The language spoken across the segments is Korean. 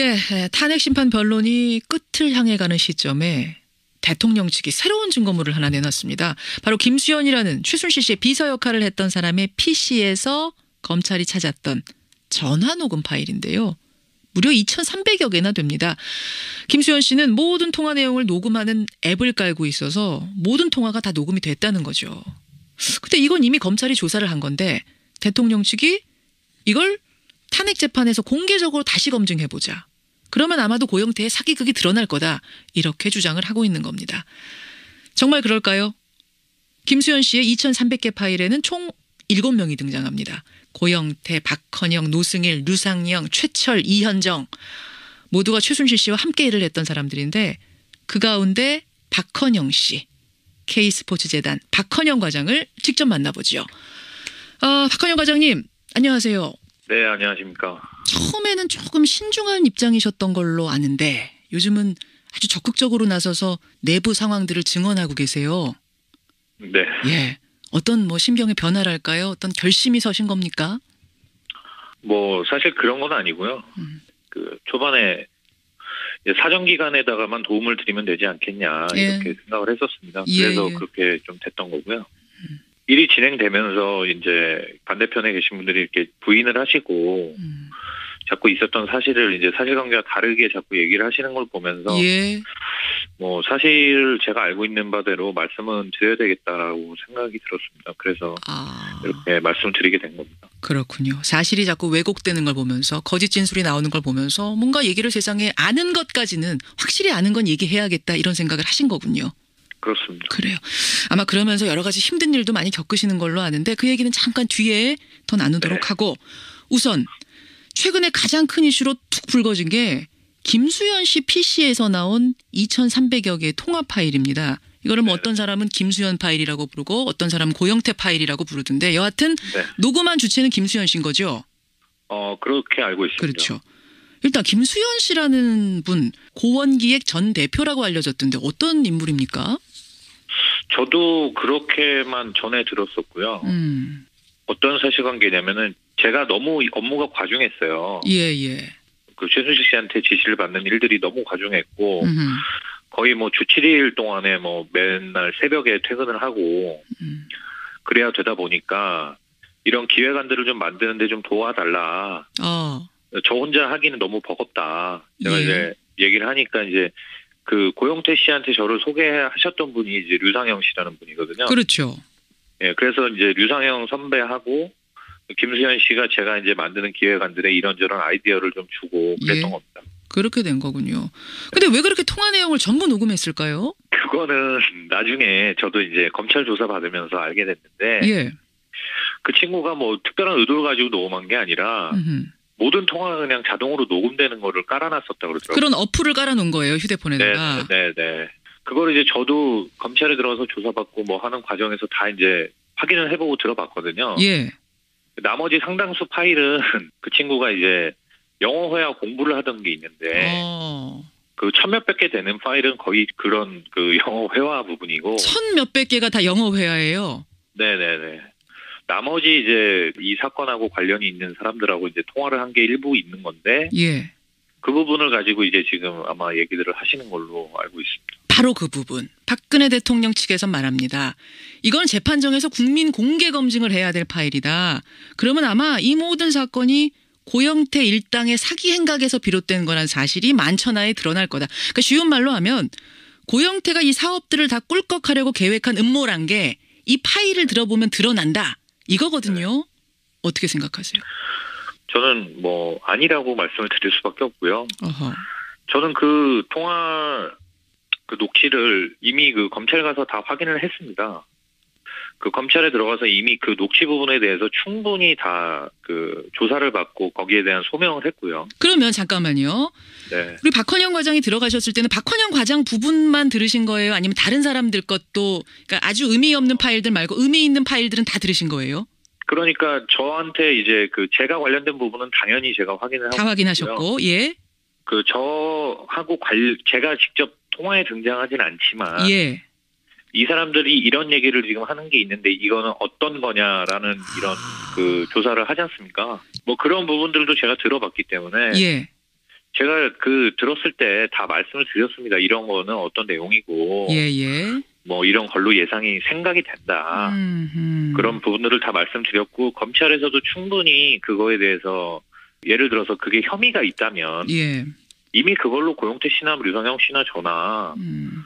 예, 탄핵 심판 변론이 끝을 향해 가는 시점에 대통령 측이 새로운 증거물을 하나 내놨습니다. 바로 김수현이라는 최순실 씨의 비서 역할을 했던 사람의 PC에서 검찰이 찾았던 전화 녹음 파일인데요. 무려 2,300여 개나 됩니다. 김수현 씨는 모든 통화 내용을 녹음하는 앱을 깔고 있어서 모든 통화가 다 녹음이 됐다는 거죠. 근데 이건 이미 검찰이 조사를 한 건데 대통령 측이 이걸 탄핵 재판에서 공개적으로 다시 검증해보자. 그러면 아마도 고영태의 사기극이 드러날 거다. 이렇게 주장을 하고 있는 겁니다. 정말 그럴까요? 김수현 씨의 2,300개 파일에는 총 7명이 등장합니다. 고영태, 박헌영, 노승일, 류상영, 최철, 이현정 모두가 최순실 씨와 함께 일을 했던 사람들인데 그 가운데 박헌영 씨, K스포츠재단 박헌영 과장을 직접 만나보죠. 박헌영 과장님 안녕하세요. 네, 안녕하십니까. 처음에는 조금 신중한 입장이셨던 걸로 아는데 요즘은 아주 적극적으로 나서서 내부 상황들을 증언하고 계세요. 네. 예. 어떤 신경의 변화랄까요? 어떤 결심이 서신 겁니까? 사실 그런 건 아니고요. 초반에 사정기관에다가만 도움을 드리면 되지 않겠냐 이렇게 생각을 했었습니다. 그래서 그렇게 좀 됐던 거고요. 일이 진행되면서 이제 반대편에 계신 분들이 이렇게 부인을 하시고 자꾸 있었던 사실을 이제 사실관계와 다르게 자꾸 얘기를 하시는 걸 보면서 사실 제가 알고 있는 바대로 말씀은 드려야 되겠다라고 생각이 들었습니다. 그래서 이렇게 말씀드리게 된 겁니다. 그렇군요. 사실이 자꾸 왜곡되는 걸 보면서 거짓 진술이 나오는 걸 보면서 뭔가 얘기를 세상에 아는 것까지는 확실히 아는 건 얘기해야겠다 이런 생각을 하신 거군요. 그렇습니다. 그래요. 아마 그러면서 여러 가지 힘든 일도 많이 겪으시는 걸로 아는데 그 얘기는 잠깐 뒤에 더 나누도록 하고 우선 최근에 가장 큰 이슈로 툭 불거진 게 김수현 씨 PC에서 나온 2,300여 개의 통화 파일입니다. 이거를 어떤 사람은 김수현 파일이라고 부르고 어떤 사람은 고영태 파일이라고 부르던데 여하튼 녹음한 주체는 김수현 씨인 거죠? 그렇게 알고 있습니다. 그렇죠. 일단 김수현 씨라는 분 고원기획 전 대표라고 알려졌던데 어떤 인물입니까? 저도 그렇게만 전해 들었었고요. 어떤 사실관계냐면은 제가 너무 업무가 과중했어요. 예. 그 최순실 씨한테 지시를 받는 일들이 너무 과중했고 거의 주 7일 동안에 맨날 새벽에 퇴근을 하고 그래야 되다 보니까 이런 기획안들을 좀 만드는데 좀 도와달라. 저 혼자 하기는 너무 버겁다. 제가 이제 얘기를 하니까 이제 그 고영태 씨한테 저를 소개하셨던 분이 이제 류상영 씨라는 분이거든요. 그렇죠. 예, 그래서 이제 류상영 선배하고 김수현 씨가 제가 이제 만드는 기획안들에 이런저런 아이디어를 좀 주고 그랬던 겁니다. 그렇게 된 거군요. 근데 왜 그렇게 통화 내용을 전부 녹음했을까요? 그거는 나중에 저도 이제 검찰 조사 받으면서 알게 됐는데 그 친구가 특별한 의도를 가지고 녹음한 게 아니라 모든 통화가 그냥 자동으로 녹음되는 거를 깔아놨었다고 그러더라고요. 그런 어플을 깔아놓은 거예요, 휴대폰에다가. 네. 그걸 이제 저도 검찰에 들어가서 조사받고 하는 과정에서 다 이제 확인을 해보고 들어봤거든요. 나머지 상당수 파일은 그 친구가 이제 영어 회화 공부를 하던 게 있는데 그 1,000몇백 개 되는 파일은 거의 그런 그 영어 회화 부분이고 1,000몇백 개가 다 영어 회화예요. 네네네. 나머지 이제 이 사건하고 관련이 있는 사람들하고 이제 통화를 한 게 일부 있는 건데 그 부분을 가지고 이제 지금 아마 얘기들을 하시는 걸로 알고 있습니다. 바로 그 부분. 박근혜 대통령 측에서 말합니다. 이건 재판정에서 국민 공개 검증을 해야 될 파일이다. 그러면 아마 이 모든 사건이 고영태 일당의 사기 행각에서 비롯된 거란 사실이 만천하에 드러날 거다. 그러니까 쉬운 말로 하면 고영태가 이 사업들을 다 꿀꺽하려고 계획한 음모란 게 이 파일을 들어보면 드러난다. 이거거든요. 어떻게 생각하세요? 저는 아니라고 말씀을 드릴 수밖에 없고요. 저는 그 통화 그 녹취를 이미 그 검찰 가서 다 확인을 했습니다. 그 검찰에 들어가서 이미 그 녹취 부분에 대해서 충분히 다 그 조사를 받고 거기에 대한 소명을 했고요. 그러면 잠깐만요. 우리 박헌영 과장이 들어가셨을 때는 박헌영 과장 부분만 들으신 거예요? 아니면 다른 사람들 것도 그러니까 아주 의미 없는 파일들 말고 의미 있는 파일들은 다 들으신 거예요? 그러니까 저한테 이제 그 제가 관련된 부분은 당연히 제가 확인을 하고 다 확인하셨고, 그 저하고 제가 직접 통화에 등장하진 않지만 이 사람들이 이런 얘기를 지금 하는 게 있는데 이거는 어떤 거냐라는 이런 그 조사를 하지 않습니까? 그런 부분들도 제가 들어봤기 때문에 제가 들었을 때 다 말씀을 드렸습니다. 이런 거는 어떤 내용이고, 예. 뭐 이런 걸로 예상이 생각이 된다. 그런 부분들을 다 말씀드렸고, 검찰에서도 충분히 그거에 대해서 예를 들어서 그게 혐의가 있다면 예. 이미 그걸로 고영태 씨나 류성영 씨나 저나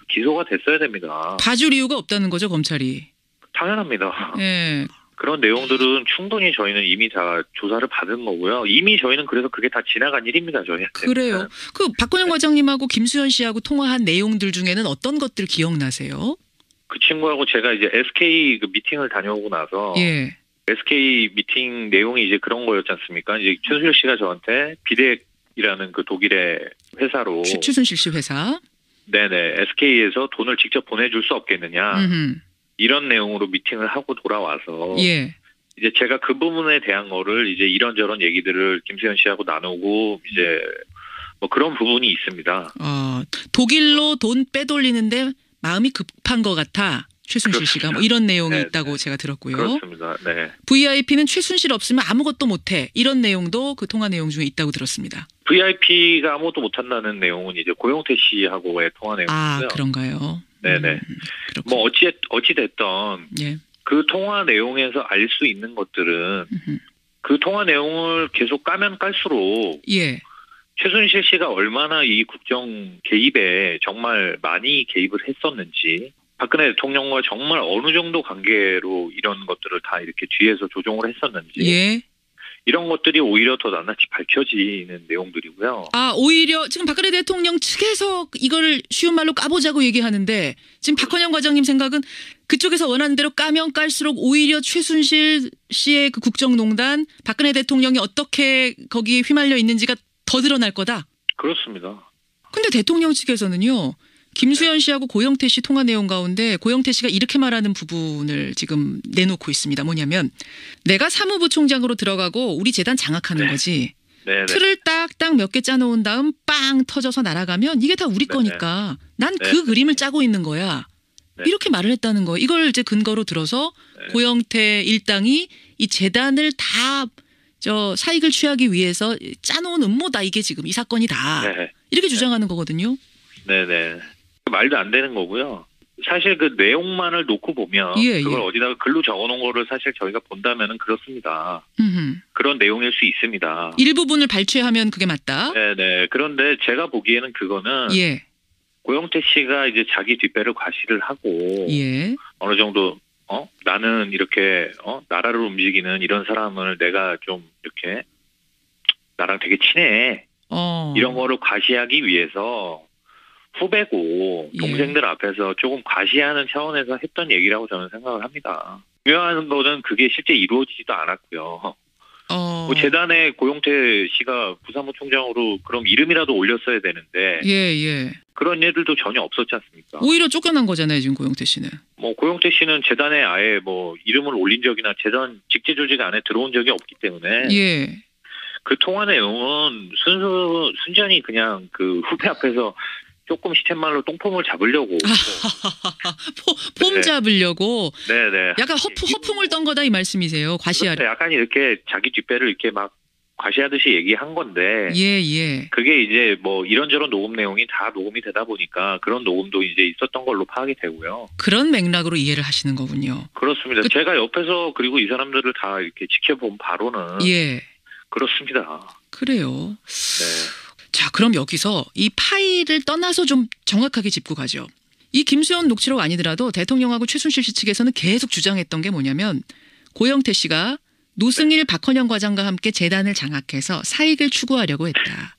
기소가 됐어야 됩니다. 봐줄 이유가 없다는 거죠, 검찰이. 당연합니다. 예. 그런 내용들은 충분히 저희는 이미 다 조사를 받은 거고요. 이미 저희는 그래서 그게 다 지나간 일입니다, 저희한테. 그래요. 그 박건영 과장님하고 김수현 씨하고 통화한 내용들 중에는 어떤 것들 기억나세요? 그 친구하고 제가 이제 SK 미팅을 다녀오고 나서 예. SK 미팅 내용이 이제 그런 거였지 않습니까? 이제 최순실 씨가 저한테 비덱이라는 그 독일의 회사로 최순실 씨 회사. 네네 SK에서 돈을 직접 보내줄 수 없겠느냐 이런 내용으로 미팅을 하고 돌아와서 예. 이제 제가 그 부분에 대한 거를 이제 이런저런 얘기들을 김수현 씨하고 나누고 이제 뭐 그런 부분이 있습니다. 독일로 돈 빼돌리는데 마음이 급한 것 같아. 최순실 그렇습니다. 씨가 뭐 이런 내용이 네, 있다고 제가 들었고요. 그렇습니다. 네. VIP는 최순실 없으면 아무것도 못해. 이런 내용도 그 통화 내용 중에 있다고 들었습니다. VIP가 아무것도 못한다는 내용은 이제 고영태 씨하고의 통화 내용이고요. 그런가요? 네네. 뭐 어찌됐던 예. 그 통화 내용에서 알 수 있는 것들은 그 통화 내용을 계속 까면 깔수록 예. 최순실 씨가 얼마나 이 국정 개입에 정말 많이 개입을 했었는지 박근혜 대통령과 정말 어느 정도 관계로 이런 것들을 다 이렇게 뒤에서 조종을 했었는지 예. 이런 것들이 오히려 더 낱낱이 밝혀지는 내용들이고요. 오히려 지금 박근혜 대통령 측에서 이걸 쉬운 말로 까보자고 얘기하는데 지금 박헌영 과장님 생각은 그쪽에서 원하는 대로 까면 깔수록 오히려 최순실 씨의 그 국정농단 박근혜 대통령이 어떻게 거기에 휘말려 있는지가 더 드러날 거다. 그렇습니다. 근데 대통령 측에서는요. 김수현 씨하고 고영태 씨 통화 내용 가운데 고영태 씨가 이렇게 말하는 부분을 지금 내놓고 있습니다. 뭐냐면 내가 사무부 총장으로 들어가고 우리 재단 장악하는 거지. 네네. 틀을 딱딱 몇 개 짜놓은 다음 빵 터져서 날아가면 이게 다 우리 거니까 난 그 그림을 짜고 있는 거야. 네. 이렇게 말을 했다는 거. 이걸 이제 근거로 들어서 고영태 일당이 이 재단을 다 사익을 취하기 위해서 짜놓은 음모다. 이게 지금 이 사건이다. 네. 이렇게 주장하는 거거든요. 네네. 말도 안 되는 거고요. 사실 그 내용만을 놓고 보면 그걸 어디다가 글로 적어놓은 거를 사실 저희가 본다면은 그렇습니다. 그런 내용일 수 있습니다. 일부분을 발췌하면 그게 맞다. 네네. 그런데 제가 보기에는 그거는 고영태 씨가 이제 자기 뒷배를 과시를 하고 어느 정도 나는 이렇게 나라를 움직이는 이런 사람을 내가 좀 이렇게 나랑 되게 친해 이런 거를 과시하기 위해서 후배고 동생들 앞에서 조금 과시하는 차원에서 했던 얘기라고 저는 생각을 합니다. 중요한 거는 그게 실제 이루어지지도 않았고요. 뭐 재단에 고영태 씨가 부사무총장으로 그럼 이름이라도 올렸어야 되는데 그런 일들도 전혀 없었지 않습니까? 오히려 쫓겨난 거잖아요, 지금 고영태 씨는. 뭐 고영태 씨는 재단에 아예 뭐 이름을 올린 적이나 재단 직제 조직 안에 들어온 적이 없기 때문에 그 통화 내용은 순전히 그냥 그 후배 앞에서 조금 시쳇말로 똥폼을 잡으려고. 폼 잡으려고? 네네. 약간 허풍을 떤 거다 이 말씀이세요. 과시하려. 그렇죠. 약간 이렇게 자기 뒷배를 이렇게 막 과시하듯이 얘기한 건데. 그게 이제 뭐 이런저런 녹음 내용이 다 녹음이 되다 보니까 그런 녹음도 이제 있었던 걸로 파악이 되고요. 그런 맥락으로 이해를 하시는 거군요. 그렇습니다. 제가 옆에서 그리고 이 사람들을 다 이렇게 지켜본 바로는. 그렇습니다. 그래요. 자, 그럼 여기서 이 파일을 떠나서 좀 정확하게 짚고 가죠. 이 김수현 녹취록 아니더라도 대통령하고 최순실 씨 측에서는 계속 주장했던 게 뭐냐면 고영태 씨가 노승일 박헌영 과장과 함께 재단을 장악해서 사익을 추구하려고 했다.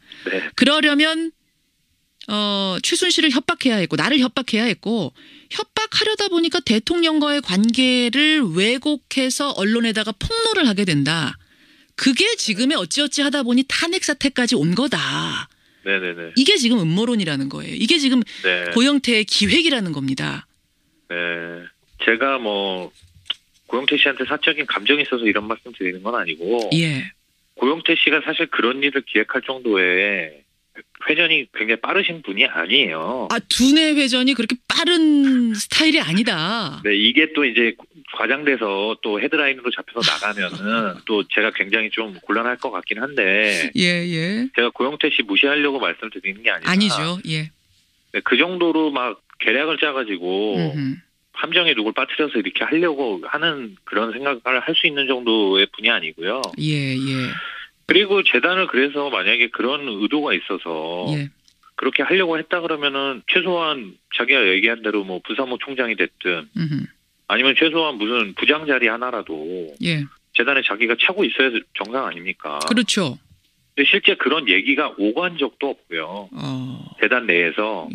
그러려면 최순실을 협박해야 했고 나를 협박해야 했고 협박하려다 보니까 대통령과의 관계를 왜곡해서 언론에다가 폭로를 하게 된다. 그게 지금의 어찌어찌 하다 보니 탄핵 사태까지 온 거다. 네네네. 이게 지금 음모론이라는 거예요. 이게 지금 고영태의 기획이라는 겁니다. 네. 제가 뭐 고영태 씨한테 사적인 감정이 있어서 이런 말씀 드리는 건 아니고 고영태 씨가 사실 그런 일을 기획할 정도의 회전이 굉장히 빠르신 분이 아니에요. 두뇌 회전이 그렇게 빠른 스타일이 아니다. 네, 이게 또 이제 과장돼서 또 헤드라인으로 잡혀서 나가면은 또 제가 굉장히 좀 곤란할 것 같긴 한데. 예. 제가 고영태 씨 무시하려고 말씀을 드리는 게 아니라. 아니죠. 예. 그 정도로 막 계략을 짜가지고 함정에 누굴 빠뜨려서 이렇게 하려고 하는 그런 생각을 할 수 있는 정도의 분이 아니고요. 예. 그리고 재단을 그래서 만약에 그런 의도가 있어서 그렇게 하려고 했다 그러면은 최소한 자기가 얘기한 대로 뭐 부사무 총장이 됐든 아니면 최소한 무슨 부장 자리 하나라도 재단에 자기가 차고 있어야 정상 아닙니까? 그렇죠. 근데 실제 그런 얘기가 오간 적도 없고요. 재단 내에서.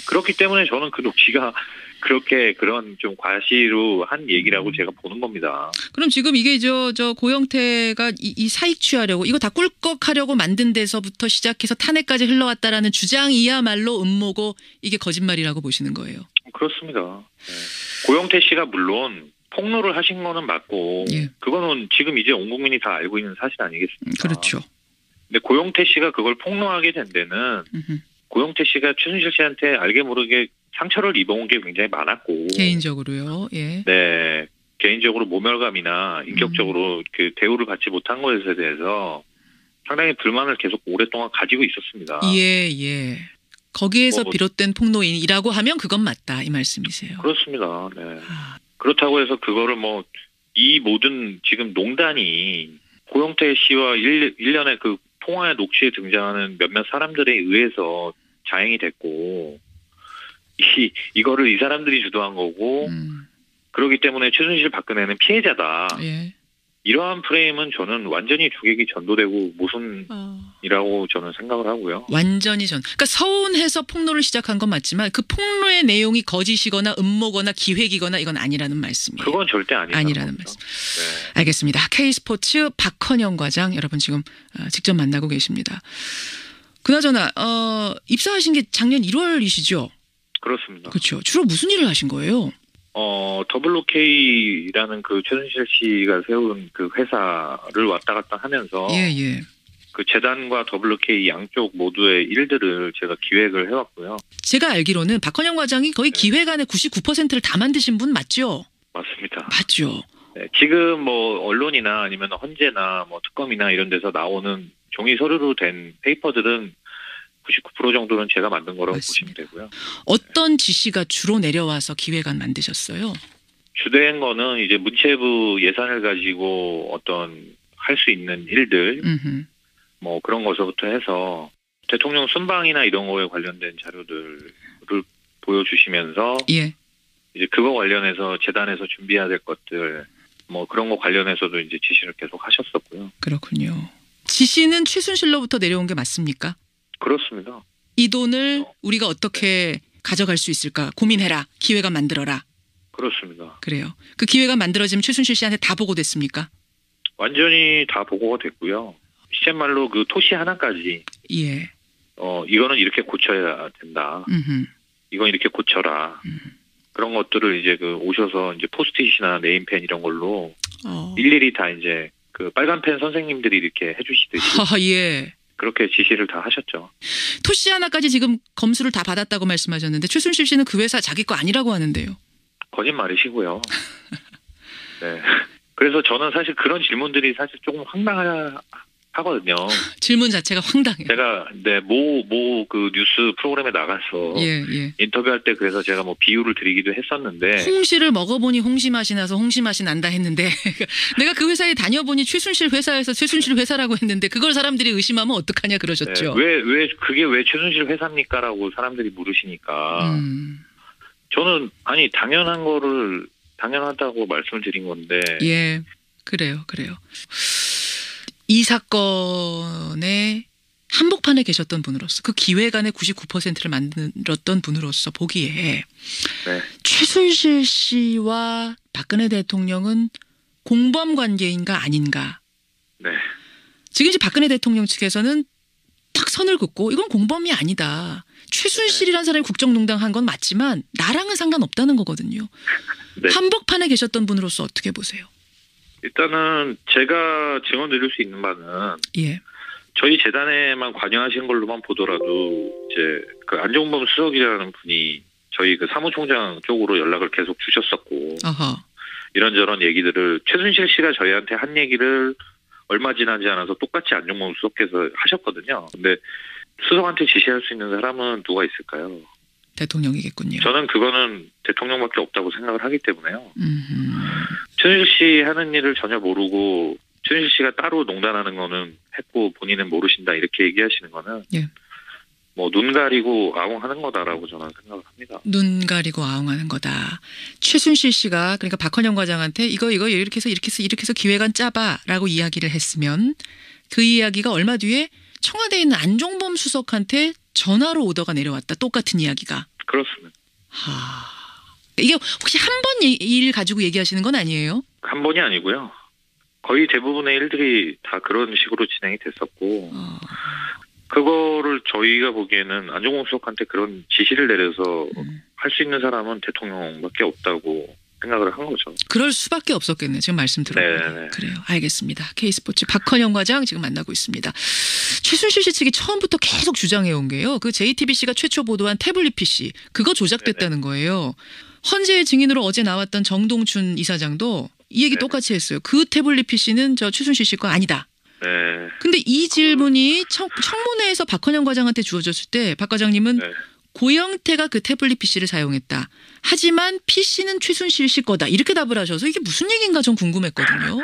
그렇기 때문에 저는 그 녹취가 그렇게 그런 좀 과시로 한 얘기라고 제가 보는 겁니다. 그럼 지금 이게 저 고영태가 이 사익 취하려고 이거 다 꿀꺽하려고 만든 데서부터 시작해서 탄핵까지 흘러왔다라는 주장이야말로 음모고 이게 거짓말이라고 보시는 거예요? 그렇습니다. 고영태 씨가 물론 폭로를 하신 거는 맞고 그거는 지금 이제 온 국민이 다 알고 있는 사실 아니겠습니까? 그렇죠. 근데 고영태 씨가 그걸 폭로하게 된 데는 고영태 씨가 최순실 씨한테 알게 모르게 상처를 입어온 게 굉장히 많았고 개인적으로요. 네, 개인적으로 모멸감이나 인격적으로 그 대우를 받지 못한 것에 대해서 상당히 불만을 계속 오랫동안 가지고 있었습니다. 거기에서 비롯된 폭로인이라고 하면 그건 맞다 이 말씀이세요. 그렇습니다. 네. 그렇다고 해서 그거를 뭐 이 모든 지금 농단이 고영태 씨와 일련의 그 통화의 녹취에 등장하는 몇몇 사람들에 의해서 자행이 됐고 이거를 이 사람들이 주도한 거고 그렇기 때문에 최순실 박근혜는 피해자다. 이러한 프레임은 저는 완전히 주객이 전도되고 모순이라고 저는 생각을 하고요. 완전히 그러니까 서운해서 폭로를 시작한 건 맞지만 그 폭로의 내용이 거짓이거나 음모거나 기획이거나 이건 아니라는 말씀이에요. 그건 절대 아니라는 말씀. 알겠습니다. K스포츠 박헌영 과장 여러분 지금 직접 만나고 계십니다. 그나저나 입사하신 게 작년 1월이시죠? 그렇습니다. 그렇죠. 주로 무슨 일을 하신 거예요? WK라는 그 최순실 씨가 세운 그 회사를 왔다 갔다 하면서 그 재단과 WK 양쪽 모두의 일들을 제가 기획을 해왔고요. 제가 알기로는 박헌영 과장이 거의 기획안의 99%를 다 만드신 분 맞죠? 맞습니다. 맞죠. 네, 지금 뭐 언론이나 아니면 헌재나 뭐 특검이나 이런 데서 나오는 종이 서류로 된 페이퍼들은 99% 정도는 제가 만든 거라고 보시면 되고요. 어떤 지시가 주로 내려와서 기획안 만드셨어요? 주된 거는 이제 문체부 예산을 가지고 어떤 할 수 있는 일들 뭐 그런 것부터 해서 대통령 순방이나 이런 거에 관련된 자료들을 보여주시면서 이제 그거 관련해서 재단에서 준비해야 될 것들 뭐 그런 거 관련해서도 이제 지시를 계속 하셨었고요. 그렇군요. 지시는 최순실로부터 내려온 게 맞습니까? 그렇습니다. 이 돈을 우리가 어떻게 가져갈 수 있을까 고민해라. 기획안 만들어라. 그렇습니다. 그래요. 그 기획안 만들어지면 최순실 씨한테 다 보고됐습니까? 완전히 다 보고가 됐고요. 시쳇말로 그 토시 하나까지 이거는 이렇게 고쳐야 된다. 이건 이렇게 고쳐라. 그런 것들을 이제 그 오셔서 이제 포스트잇이나 네임펜 이런 걸로 일일이 다 이제 그 빨간 펜 선생님들이 이렇게 해주시듯이 그렇게 지시를 다 하셨죠. 토시 하나까지 지금 검수를 다 받았다고 말씀하셨는데 최순실 씨는 그 회사 자기 거 아니라고 하는데요. 거짓말이시고요. 네. 그래서 저는 사실 그런 질문들이 사실 조금 황당하거든요. 질문 자체가 황당해요. 제가 그 뉴스 프로그램에 나가서 인터뷰할 때 그래서 제가 뭐 비유를 드리기도 했었는데 홍시를 먹어보니 홍시 맛이 나서 홍시 맛이 난다 했는데 내가 그 회사에 다녀보니 최순실 회사에서 최순실 회사라고 했는데 그걸 사람들이 의심하면 어떡하냐 그러셨죠. 그게 왜 최순실 회사입니까라고 사람들이 물으시니까 저는 아니 당연한 거를 당연하다고 말씀을 드린 건데 그래요. 이 사건의 한복판에 계셨던 분으로서 그 기획안의 99%를 만들었던 분으로서 보기에 최순실 씨와 박근혜 대통령은 공범 관계인가 아닌가. 지금 이제 박근혜 대통령 측에서는 딱 선을 긋고 이건 공범이 아니다. 최순실이라는 사람이 국정농단한 건 맞지만 나랑은 상관없다는 거거든요. 한복판에 계셨던 분으로서 어떻게 보세요? 일단은 제가 증언 드릴 수 있는 바는 저희 재단에만 관여하신 걸로만 보더라도 이제 그 안종범 수석이라는 분이 저희 그 사무총장 쪽으로 연락을 계속 주셨었고 이런저런 얘기들을 최순실 씨가 저희한테 한 얘기를 얼마 지나지 않아서 똑같이 안종범 수석께서 하셨거든요. 근데 수석한테 지시할 수 있는 사람은 누가 있을까요? 대통령이겠군요. 저는 그거는 대통령밖에 없다고 생각을 하기 때문에요. 최순실 씨 하는 일을 전혀 모르고 최순실 씨가 따로 농단하는 거는 했고 본인은 모르신다 이렇게 얘기하시는 거는 예. 뭐 눈 가리고 아웅하는 거다라고 저는 생각을 합니다. 눈 가리고 아웅하는 거다. 최순실 씨가 그러니까 박헌영 과장한테 이거 이렇게 해서 기획안 짜봐라고 이야기를 했으면 그 이야기가 얼마 뒤에 청와대에 있는 안종범 수석한테 전화로 오더가 내려왔다. 똑같은 이야기가. 그렇습니다. 이게 혹시 한 번 일 가지고 얘기하시는 건 아니에요? 한 번이 아니고요. 거의 대부분의 일들이 다 그런 식으로 진행이 됐었고 그거를 저희가 보기에는 안종범 수석한테 그런 지시를 내려서 할 수 있는 사람은 대통령밖에 없다고 생각을 한 거죠. 그럴 수밖에 없었겠네요. 지금 말씀 들어보니. 그래요. 알겠습니다. K스포츠 박헌영 과장 지금 만나고 있습니다. 최순실 씨 측이 처음부터 계속 주장해온 게요. 그 JTBC가 최초 보도한 태블릿 PC 그거 조작됐다는 거예요. 헌재의 증인으로 어제 나왔던 정동춘 이사장도 이 얘기 똑같이 했어요. 그 태블릿 PC는 저 최순실 씨 거 아니다. 네. 근데 이 질문이 청문회에서 박헌영 과장한테 주어졌을 때 박 과장님은 고영태가 그 태블릿 PC를 사용했다. 하지만 PC는 최순실 씨 거다. 이렇게 답을 하셔서 이게 무슨 얘기인가 좀 궁금했거든요.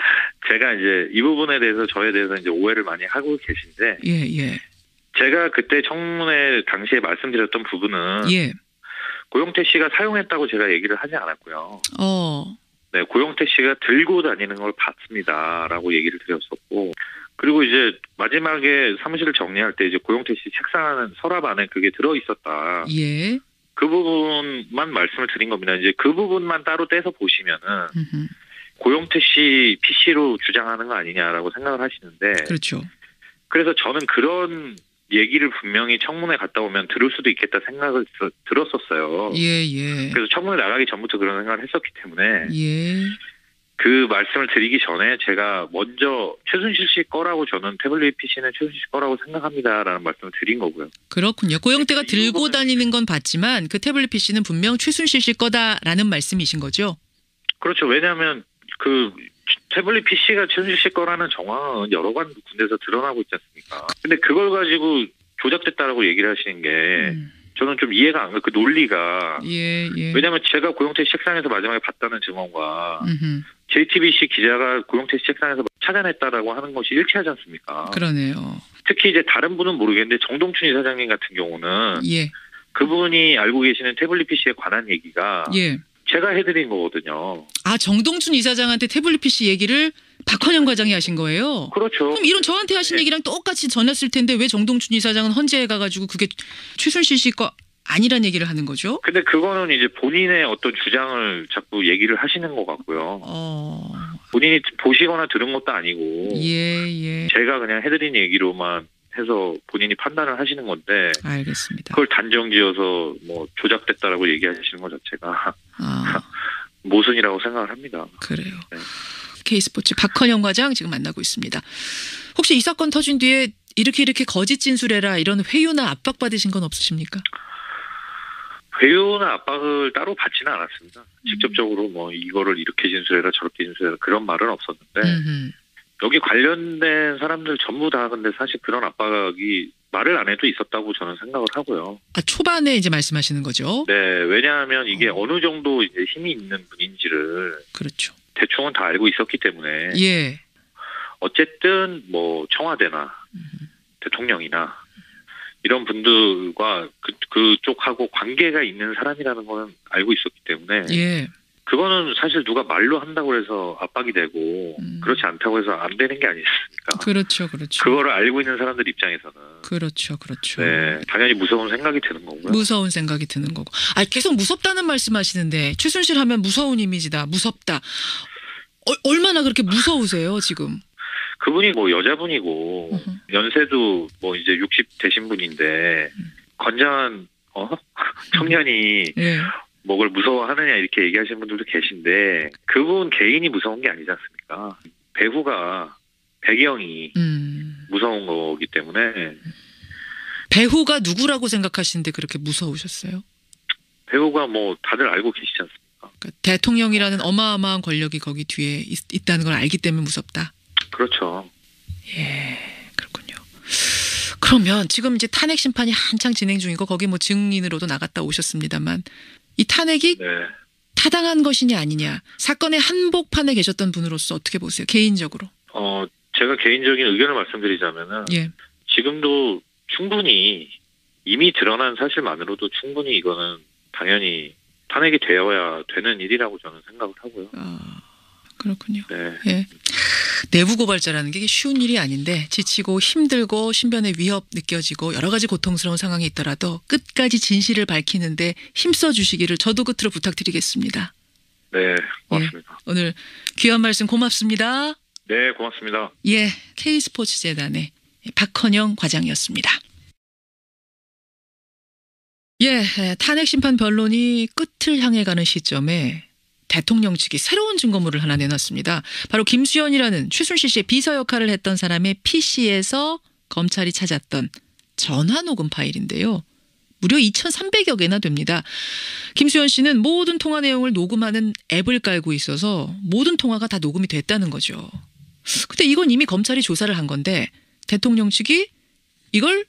제가 이제 이 부분에 대해서 저에 대해서 이제 오해를 많이 하고 계신데 예. 제가 그때 청문회 당시에 말씀드렸던 부분은 예. 고영태 씨가 사용했다고 제가 얘기를 하지 않았고요. 네, 고영태 씨가 들고 다니는 걸 봤습니다라고 얘기를 드렸었고 그리고 이제 마지막에 사무실을 정리할 때 이제 고영태 씨 책상 서랍 안에 그게 들어 있었다. 예. 그 부분만 말씀을 드린 겁니다. 이제 그 부분만 따로 떼서 보시면은 고영태 씨 PC로 주장하는 거 아니냐라고 생각을 하시는데. 그렇죠. 그래서 저는 그런 얘기를 분명히 청문회 갔다 오면 들을 수도 있겠다 생각을 들었었어요. 예. 그래서 청문회 나가기 전부터 그런 생각을 했었기 때문에. 예. 그 말씀을 드리기 전에 제가 먼저 최순실 씨 거라고 저는 태블릿 PC는 최순실 씨 거라고 생각합니다라는 말씀을 드린 거고요. 그렇군요. 고영태가 들고 다니는 건 봤지만 그 태블릿 PC는 분명 최순실 씨 거다라는 말씀이신 거죠? 그렇죠. 왜냐하면 그 태블릿 PC가 최순실 씨 거라는 정황은 여러 군데서 드러나고 있지 않습니까? 근데 그걸 가지고 조작됐다라고 얘기를 하시는 게 저는 좀 이해가 안 가요. 그 논리가. 예. 왜냐하면 제가 고영태 씨 책상에서 마지막에 봤다는 증언과 JTBC 기자가 고영태 씨 책상에서 찾아냈다라고 하는 것이 일치하지 않습니까? 그러네요. 특히 이제 다른 분은 모르겠는데 정동춘 이사장님 같은 경우는 예. 그분이 알고 계시는 태블릿 PC에 관한 얘기가 예. 제가 해드린 거거든요. 아, 정동춘 이사장한테 태블릿 PC 얘기를 박헌영 과장이 하신 거예요? 그렇죠. 그럼 이런 저한테 하신 얘기랑 똑같이 전했을 텐데 왜 정동춘 이사장은 헌재에 가가지고 그게 최순실 씨 거 아니란 얘기를 하는 거죠? 근데 그거는 이제 본인의 어떤 주장을 자꾸 얘기를 하시는 것 같고요. 본인이 보시거나 들은 것도 아니고 예. 제가 그냥 해드린 얘기로만 해서 본인이 판단을 하시는 건데 알겠습니다. 그걸 단정지어서 뭐 조작됐다라고 얘기하시는 것 자체가 모순이라고 생각을 합니다. 그래요. 네. K스포츠 박헌영 과장 지금 만나고 있습니다. 혹시 이 사건 터진 뒤에 이렇게 거짓 진술해라 이런 회유나 압박 받으신 건 없으십니까? 회유나 압박을 따로 받지는 않았습니다. 직접적으로 뭐 이거를 이렇게 진술해라 저렇게 진술해라 그런 말은 없었는데 여기 관련된 사람들 전부 다 근데 사실 그런 압박이 말을 안 해도 있었다고 저는 생각을 하고요. 아, 초반에 이제 말씀하시는 거죠? 네, 왜냐하면 이게 어느 정도 이제 힘이 있는 분인지를 그렇죠. 대충은 대충은 다 알고 있었기 때문에 예. 어쨌든 뭐 청와대나 대통령이나 이런 분들과 그쪽하고 관계가 있는 사람이라는 거는 알고 있었기 때문에 예. 그거는 사실 누가 말로 한다고 해서 압박이 되고 그렇지 않다고 해서 안 되는 게 아니겠습니까? 그렇죠. 그거를 알고 있는 사람들 입장에서는 그렇죠. 네, 당연히 무서운 생각이 드는 거고요. 무서운 생각이 드는 거고. 아, 계속 무섭다는 말씀하시는데 최순실 하면 무서운 이미지다. 무섭다. 얼마나 그렇게 무서우세요 지금? 그분이 뭐 여자분이고 연세도 뭐 이제 60 되신 분인데 건장한 청년이 예. 뭐를 무서워하느냐 이렇게 얘기하시는 분들도 계신데 그분 개인이 무서운 게 아니지 않습니까? 배우가 배경이 무서운 거기 때문에 배우가 누구라고 생각하시는데 그렇게 무서우셨어요? 배우가 뭐 다들 알고 계시지 않습니까? 대통령이라는 어마어마한 권력이 거기 뒤에 있다는 걸 알기 때문에 무섭다. 그렇죠. 예, 그렇군요. 그러면 지금 이제 탄핵 심판이 한창 진행 중이고 거기 뭐 증인으로도 나갔다 오셨습니다만 이 탄핵이 네. 타당한 것이냐 아니냐 사건의 한복판에 계셨던 분으로서 어떻게 보세요? 개인적으로. 제가 개인적인 의견을 말씀드리자면은 예. 지금도 충분히 이미 드러난 사실만으로도 충분히 이거는 당연히 탄핵이 되어야 되는 일이라고 저는 생각을 하고요. 그렇군요. 네. 예. 내부 고발자라는 게 쉬운 일이 아닌데 지치고 힘들고 신변의 위협 느껴지고 여러 가지 고통스러운 상황이 있더라도 끝까지 진실을 밝히는데 힘써 주시기를 저도 끝으로 부탁드리겠습니다. 네, 고맙습니다. 예. 오늘 귀한 말씀 고맙습니다. 네, 고맙습니다. 예, K스포츠재단의 박헌영 과장이었습니다. 예, 탄핵 심판 변론이 끝을 향해 가는 시점에 대통령 측이 새로운 증거물을 하나 내놨습니다. 바로 김수현이라는 최순실 씨의 비서 역할을 했던 사람의 PC에서 검찰이 찾았던 전화 녹음 파일인데요. 무려 2,300여 개나 됩니다. 김수현 씨는 모든 통화 내용을 녹음하는 앱을 깔고 있어서 모든 통화가 다 녹음이 됐다는 거죠. 근데 이건 이미 검찰이 조사를 한 건데 대통령 측이 이걸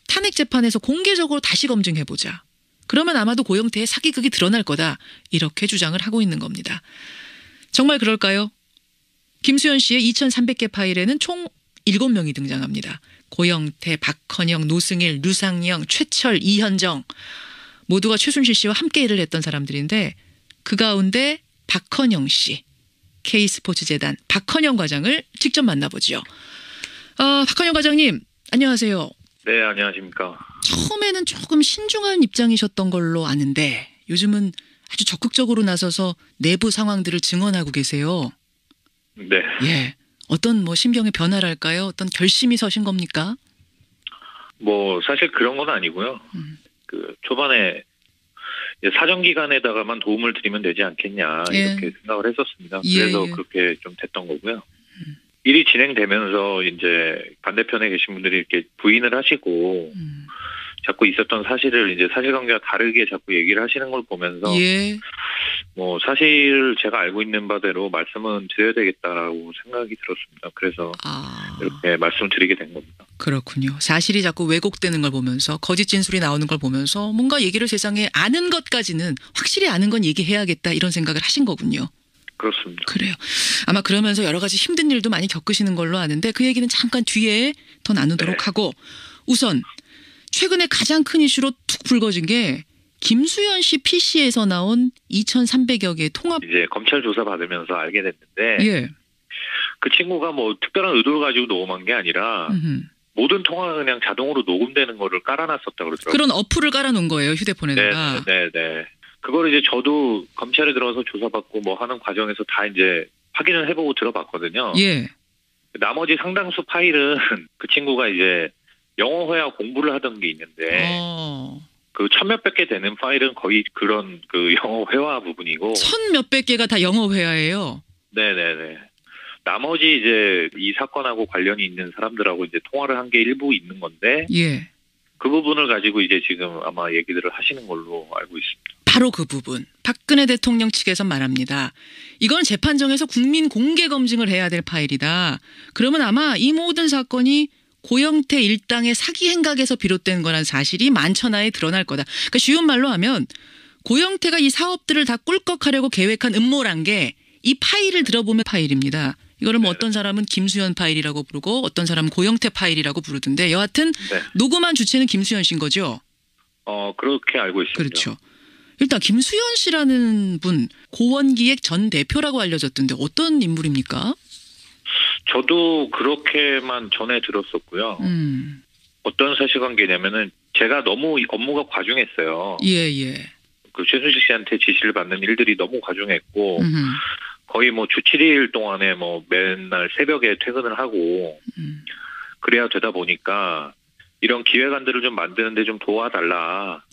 탄핵 재판에서 공개적으로 다시 검증해보자. 그러면 아마도 고영태의 사기극이 드러날 거다. 이렇게 주장을 하고 있는 겁니다. 정말 그럴까요? 김수현 씨의 2,300개 파일에는 총 7명이 등장합니다. 고영태, 박헌영, 노승일, 류상영, 최철, 이현정 모두가 최순실 씨와 함께 일을 했던 사람들인데 그 가운데 박헌영 씨, K스포츠재단 박헌영 과장을 직접 만나보죠. 박헌영 과장님 안녕하세요. 네, 안녕하십니까. 처음에는 조금 신중한 입장이셨던 걸로 아는데 요즘은 아주 적극적으로 나서서 내부 상황들을 증언하고 계세요. 네. 예. 어떤 뭐 심경의 변화랄까요? 어떤 결심이 서신 겁니까? 뭐 사실 그런 건 아니고요. 그 초반에 사정기관에다가만 도움을 드리면 되지 않겠냐 이렇게 생각을 했었습니다. 그래서 그렇게 좀 됐던 거고요. 일이 진행되면서 이제 반대편에 계신 분들이 이렇게 부인을 하시고 자꾸 있었던 사실을 이제 사실관계와 다르게 자꾸 얘기를 하시는 걸 보면서 뭐 사실 제가 알고 있는 바대로 말씀은 드려야 되겠다라고 생각이 들었습니다. 그래서 이렇게 말씀드리게 된 겁니다. 그렇군요. 사실이 자꾸 왜곡되는 걸 보면서 거짓 진술이 나오는 걸 보면서 뭔가 얘기를 세상에 아는 것까지는 확실히 아는 건 얘기해야겠다 이런 생각을 하신 거군요. 그렇습니다. 그래요. 아마 그러면서 여러 가지 힘든 일도 많이 겪으시는 걸로 아는데 그 얘기는 잠깐 뒤에 더 나누도록 하고 우선 최근에 가장 큰 이슈로 툭 불거진 게 김수현 씨 PC에서 나온 2,300여 개의 통화. 이제 검찰 조사 받으면서 알게 됐는데 그 친구가 뭐 특별한 의도를 가지고 녹음한 게 아니라 모든 통화가 그냥 자동으로 녹음되는 거를 깔아놨었다고 그러더라고요. 그런 어플을 깔아놓은 거예요, 휴대폰에다가. 네. 그걸 이제 저도 검찰에 들어가서 조사받고 뭐 하는 과정에서 다 이제 확인을 해보고 들어봤거든요. 나머지 상당수 파일은 그 친구가 이제 영어 회화 공부를 하던 게 있는데 그 1,000몇백 개 되는 파일은 거의 그런 그 영어 회화 부분이고 1,000몇백 개가 다 영어 회화예요. 네네네. 나머지 이제 이 사건하고 관련이 있는 사람들하고 이제 통화를 한 게 일부 있는 건데 그 부분을 가지고 이제 지금 아마 얘기들을 하시는 걸로 알고 있습니다. 바로 그 부분. 박근혜 대통령 측에서 말합니다. 이건 재판정에서 국민 공개 검증을 해야 될 파일이다. 그러면 아마 이 모든 사건이 고영태 일당의 사기 행각에서 비롯된 거란 사실이 만천하에 드러날 거다. 그러니까 쉬운 말로 하면 고영태가 이 사업들을 다 꿀꺽하려고 계획한 음모란 게 이 파일을 들어보면 파일입니다. 이거를 뭐 어떤 사람은 김수현 파일이라고 부르고 어떤 사람은 고영태 파일이라고 부르던데 여하튼 녹음한 주체는 김수현 씨인 거죠? 그렇게 알고 있습니다. 그렇죠. 일단 김수현 씨라는 분 고원기획 전 대표라고 알려졌던데 어떤 인물입니까? 저도 그렇게만 전해 들었었고요. 어떤 사실관계냐면은 제가 너무 업무가 과중했어요. 그 최순실 씨한테 지시를 받는 일들이 너무 과중했고 거의 뭐 주 7일 동안에 뭐 맨날 새벽에 퇴근을 하고 그래야 되다 보니까 이런 기획안들을 좀 만드는데 좀 도와달라.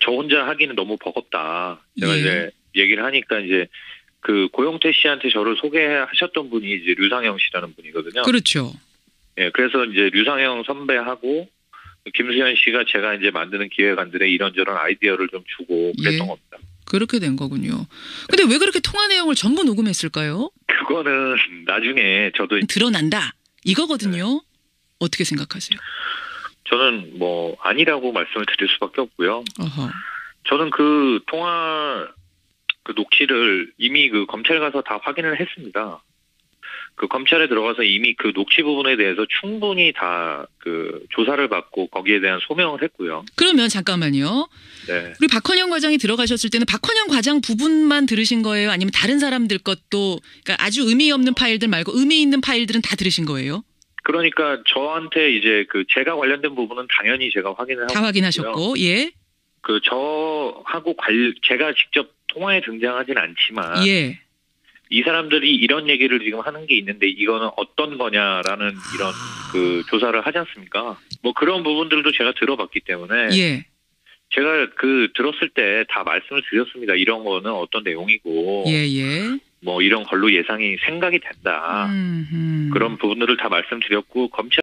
저 혼자 하기는 너무 버겁다. 제가 이제 얘기를 하니까 이제 그 고영태 씨한테 저를 소개하셨던 분이 이제 류상영 씨라는 분이거든요. 그렇죠. 예, 그래서 이제 류상영 선배하고 김수현 씨가 제가 이제 만드는 기획안들에 이런저런 아이디어를 좀 주고 그랬던 겁니다. 그렇게 된 거군요. 근데 왜 그렇게 통화 내용을 전부 녹음했을까요? 그거는 나중에 저도 드러난다 이거거든요. 어떻게 생각하세요? 저는 뭐 아니라고 말씀을 드릴 수밖에 없고요. 어허. 저는 그 통화 그 녹취를 이미 그 검찰 가서 다 확인을 했습니다. 그 검찰에 들어가서 이미 그 녹취 부분에 대해서 충분히 다 그 조사를 받고 거기에 대한 소명을 했고요. 그러면 잠깐만요. 네. 우리 박헌영 과장이 들어가셨을 때는 박헌영 과장 부분만 들으신 거예요? 아니면 다른 사람들 것도 그러니까 아주 의미 없는 파일들 말고 의미 있는 파일들은 다 들으신 거예요? 그러니까 저한테 이제 그 제가 관련된 부분은 당연히 제가 확인을 하고 다 확인하셨고, 예, 그 저하고 제가 직접 통화에 등장하진 않지만 예. 이 사람들이 이런 얘기를 지금 하는 게 있는데 이거는 어떤 거냐라는 이런 그 조사를 하지 않습니까? 뭐 그런 부분들도 제가 들어봤기 때문에 예. 제가 그 들었을 때 다 말씀을 드렸습니다. 이런 거는 어떤 내용이고 예, 예. 뭐 이런 걸로 예상이 생각이 된다. 그런 부분들을 다 말씀드렸고 검찰